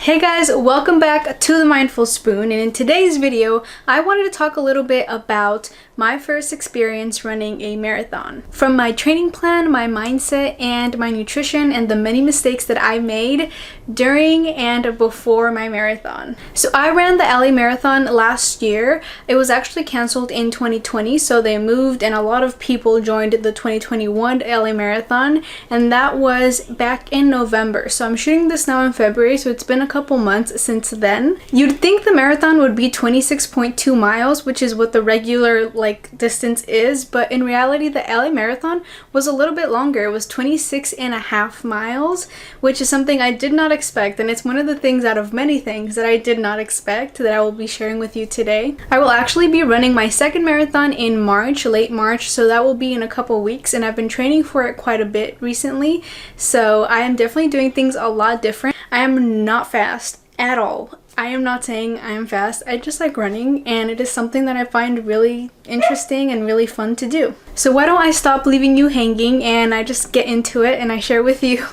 Hey guys, welcome back to the Mindful Spoon, and in today's video I wanted to talk a little bit about my first experience running a marathon. From my training plan, my mindset, and my nutrition, and the many mistakes that I made during and before my marathon. So I ran the LA Marathon last year. It was actually canceled in 2020, so they moved and a lot of people joined the 2021 LA Marathon, and that was back in November. So I'm shooting this now in February, so it's been a couple months since then. You'd think the marathon would be 26.2 miles, which is what the regular distance is, but in reality the LA Marathon was a little bit longer. It was 26.5 miles, which is something I did not expect, and it's one of the things out of many things that I did not expect that I will be sharing with you today. I will actually be running my second marathon in March, late March, so that will be in a couple weeks, and I've been training for it quite a bit recently, so I am definitely doing things a lot different. I am not fast at all. I am not saying I am fast. I just like running, and it is something that I find really interesting and really fun to do. So why don't I stop leaving you hanging and I just get into it and I share with you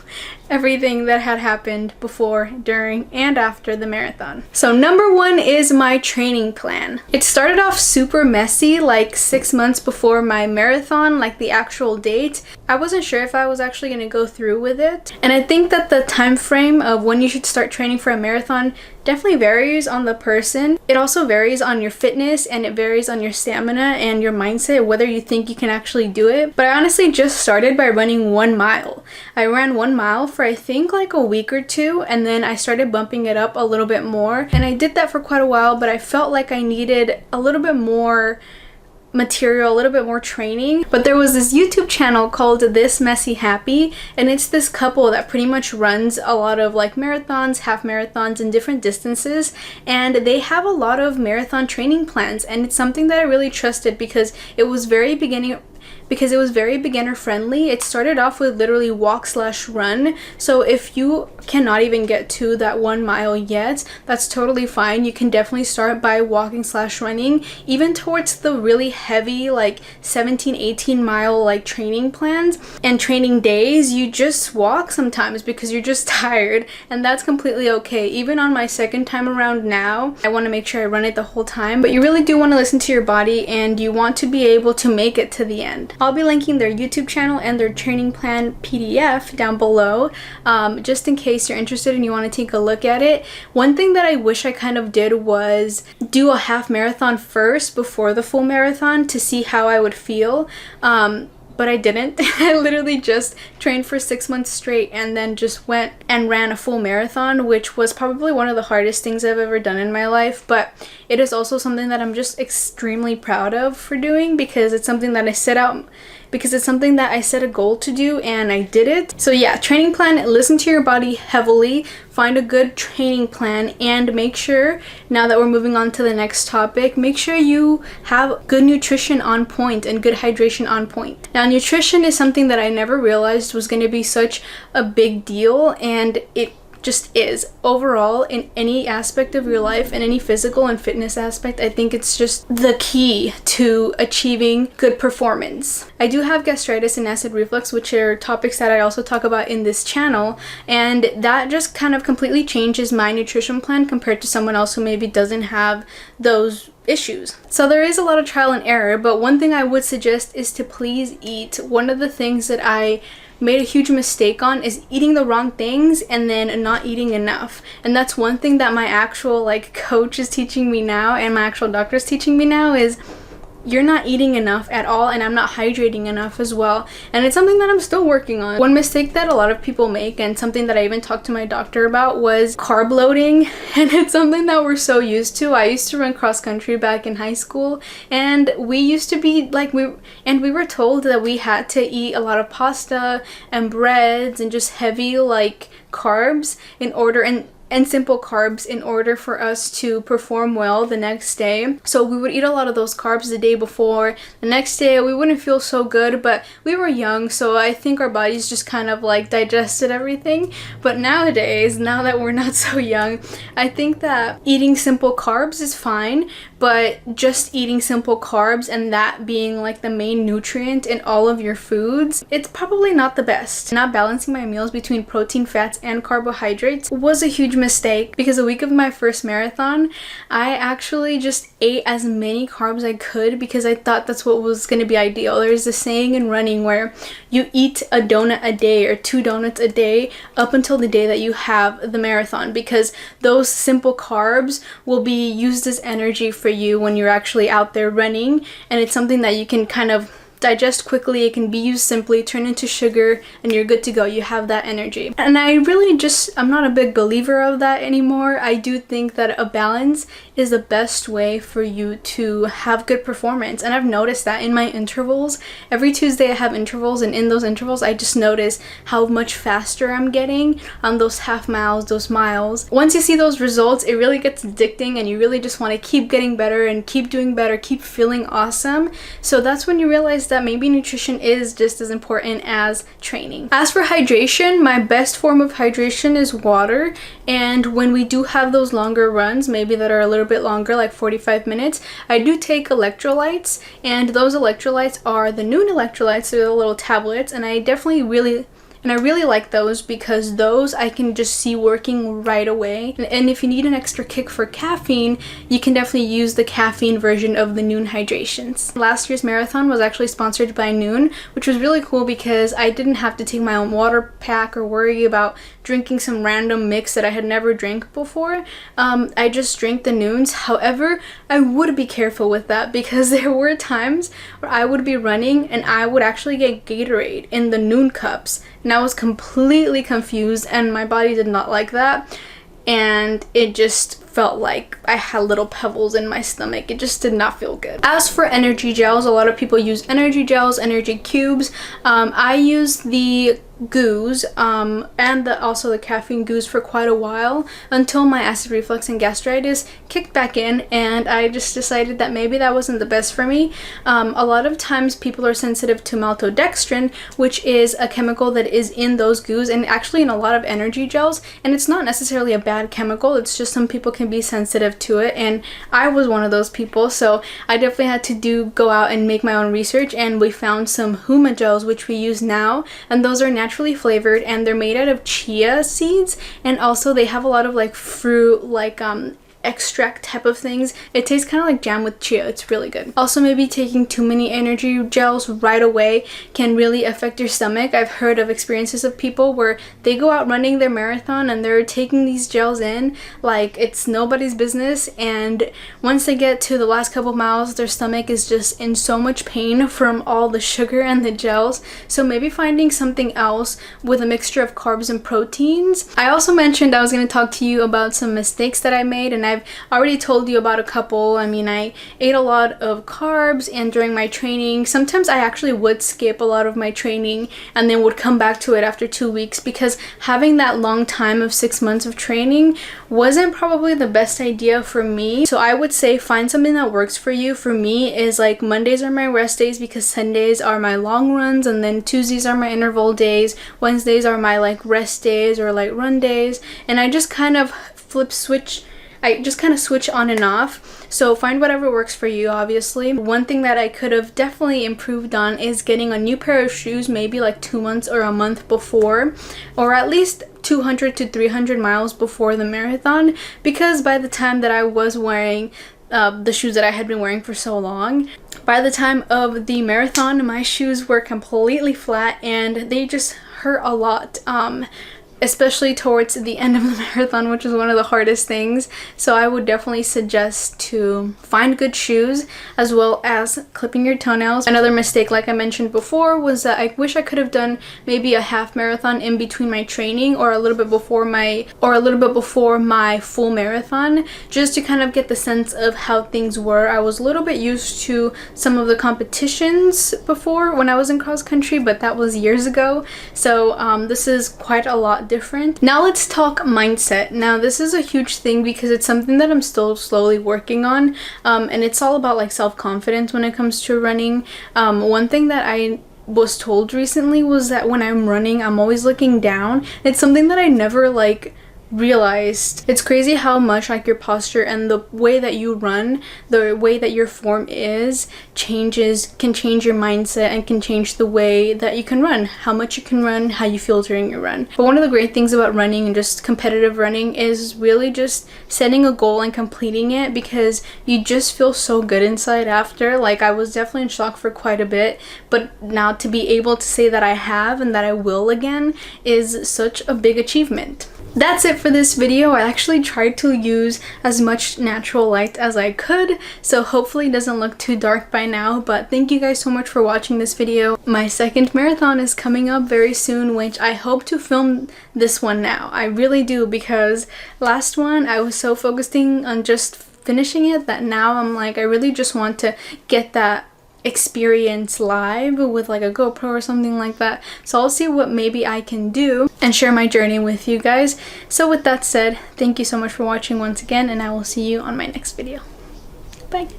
everything that had happened before, during, and after the marathon. So number one is my training plan. It started off super messy, like 6 months before my marathon, like the actual date. I wasn't sure if I was actually going to go through with it. And I think that the time frame of when you should start training for a marathon definitely varies on the person. It also varies on your fitness, and it varies on your stamina and your mindset, whether you think you can actually do it. But I honestly just started by running 1 mile. I ran 1 mile for I think like a week or two, and then I started bumping it up a little bit more, and I did that for quite a while, but I felt like I needed a little bit more material, a little bit more training. But there was this YouTube channel called This Messy Happy, and it's this couple that pretty much runs a lot of like marathons, half marathons, and different distances, and they have a lot of marathon training plans, and it's something that I really trusted because it was very beginner friendly. It started off with literally walk/run. So if you cannot even get to that 1 mile yet, that's totally fine. You can definitely start by walking/running. Even towards the really heavy like 17-18 mile like training plans and training days, you just walk sometimes because you're just tired, and that's completely okay. Even on my second time around now, I want to make sure I run it the whole time, but you really do want to listen to your body, and you want to be able to make it to the end. I'll be linking their YouTube channel and their training plan PDF down below, just in case you're interested and you want to take a look at it. One thing that I wish I kind of did was do a half marathon first before the full marathon to see how I would feel. But I didn't. I literally just trained for 6 months straight and then just went and ran a full marathon, which was probably one of the hardest things I've ever done in my life, but it is also something that I'm just extremely proud of for doing, because it's something that I set a goal to do, and I did it. So yeah, training plan, listen to your body heavily, find a good training plan, and make sure, now that we're moving on to the next topic, make sure you have good nutrition on point and good hydration on point. Now, nutrition is something that I never realized was going to be such a big deal, and it just is. Overall, in any aspect of your life, in any physical and fitness aspect, I think it's just the key to achieving good performance. I do have gastritis and acid reflux, which are topics that I also talk about in this channel, and that just kind of completely changes my nutrition plan compared to someone else who maybe doesn't have those issues. So there is a lot of trial and error, but one thing I would suggest is to please eat. One of the things that I made a huge mistake on is eating the wrong things and then not eating enough. And that's one thing that my actual coach is teaching me now, and my actual doctor is teaching me now, is you're not eating enough at all, and I'm not hydrating enough as well. And it's something that I'm still working on. One mistake that a lot of people make, and something that I even talked to my doctor about, was carb loading. And it's something that we're so used to. I used to run cross country back in high school, and we used to be we were told that we had to eat a lot of pasta and breads and just heavy carbs and simple carbs in order for us to perform well the next day. So we would eat a lot of those carbs the day before. The next day we wouldn't feel so good, but we were young, so I think our bodies just kind of digested everything. But nowadays, now that we're not so young, I think that eating simple carbs is fine, but just eating simple carbs and that being the main nutrient in all of your foods, it's probably not the best. Not balancing my meals between protein, fats, and carbohydrates was a huge mistake because the week of my first marathon, I actually just ate as many carbs as I could because I thought that's what was going to be ideal. There's this saying in running where you eat a donut a day or 2 donuts a day up until the day that you have the marathon, because those simple carbs will be used as energy for you when you're actually out there running, and it's something that you can kind of digest quickly. It can be used simply, turn into sugar, and you're good to go. You have that energy. And I'm not a big believer of that anymore. I do think that a balance is the best way for you to have good performance. And I've noticed that in my intervals. Every Tuesday I have intervals, and in those intervals I just notice how much faster I'm getting on those half miles, those miles. Once you see those results, it really gets addicting, and you really just want to keep getting better and keep doing better, keep feeling awesome. So that's when you realize that maybe nutrition is just as important as training. As for hydration, my best form of hydration is water, and when we do have those longer runs, maybe that are a little bit longer, like 45 minutes, I do take electrolytes, and those electrolytes are the Noon electrolytes. They're the little tablets, and I really like those because those I can just see working right away. And if you need an extra kick for caffeine, you can definitely use the caffeine version of the Noon hydrations. Last year's marathon was actually sponsored by Noon, which was really cool because I didn't have to take my own water pack or worry about drinking some random mix that I had never drank before. I just drank the Noons. However, I would be careful with that because there were times where I would be running and I would actually get Gatorade in the Noon cups, and I was completely confused, and my body did not like that, and it just felt like I had little pebbles in my stomach. It just did not feel good. As for energy gels, a lot of people use energy gels, energy cubes. I use the goos and also the caffeine goos for quite a while until my acid reflux and gastritis kicked back in, and I just decided that maybe that wasn't the best for me. A lot of times people are sensitive to maltodextrin, which is a chemical that is in those goos and actually in a lot of energy gels, and it's not necessarily a bad chemical. It's just some people can be sensitive to it, and I was one of those people, so I definitely had to go out and make my own research, and we found some Huma gels, which we use now, and those are naturally flavored, and they're made out of chia seeds, and also they have a lot of like fruit, like extract type of things. It tastes kind of like jam with chia. It's really good. Also, maybe taking too many energy gels right away can really affect your stomach. I've heard of experiences of people where they go out running their marathon and they're taking these gels in like it's nobody's business, and once they get to the last couple miles, their stomach is just in so much pain from all the sugar and the gels. So maybe finding something else with a mixture of carbs and proteins. I also mentioned I was going to talk to you about some mistakes that I made, and I've already told you about a couple. I mean, I ate a lot of carbs, and during my training, sometimes I actually would skip a lot of my training and then would come back to it after 2 weeks, because having that long time of 6 months of training wasn't probably the best idea for me. So I would say find something that works for you. For me is like Mondays are my rest days because Sundays are my long runs, and then Tuesdays are my interval days, Wednesdays are my like rest days or like run days, and I just kind of switch on and off. So find whatever works for you, obviously. One thing that I could have definitely improved on is getting a new pair of shoes maybe like 2 months or a month before, or at least 200 to 300 miles before the marathon, because by the time that I was wearing the shoes that I had been wearing for so long, by the time of the marathon, my shoes were completely flat and they just hurt a lot. Especially towards the end of the marathon, which is one of the hardest things. So I would definitely suggest to find good shoes, as well as clipping your toenails. Another mistake, like I mentioned before, was that I wish I could have done maybe a half marathon in between my training, or a little bit before my full marathon, just to kind of get the sense of how things were. I was a little bit used to some of the competitions before when I was in cross country, but that was years ago. So this is quite a lot different. Now let's talk mindset. Now this is a huge thing because it's something that I'm still slowly working on, and it's all about like self-confidence when it comes to running. One thing that I was told recently was that when I'm running, I'm always looking down. It's something that I never like realized it's crazy how much like your posture and the way that you run, the way that your form is can change your mindset and can change the way that you can run, how much you can run, how you feel during your run. But one of the great things about running and just competitive running is really just setting a goal and completing it, because you just feel so good inside after. Like, I was definitely in shock for quite a bit, but now to be able to say that I have and that I will again is such a big achievement. That's it for this video. I actually tried to use as much natural light as I could, so hopefully it doesn't look too dark by now, but thank you guys so much for watching this video. My second marathon is coming up very soon, which I hope to film this one now. I really do, because last one I was so focusing on just finishing it that now I'm like, I really just want to get that experience live with like a GoPro or something like that. So I'll see what maybe I can do and share my journey with you guys. So with that said, thank you so much for watching once again, and I will see you on my next video. Bye.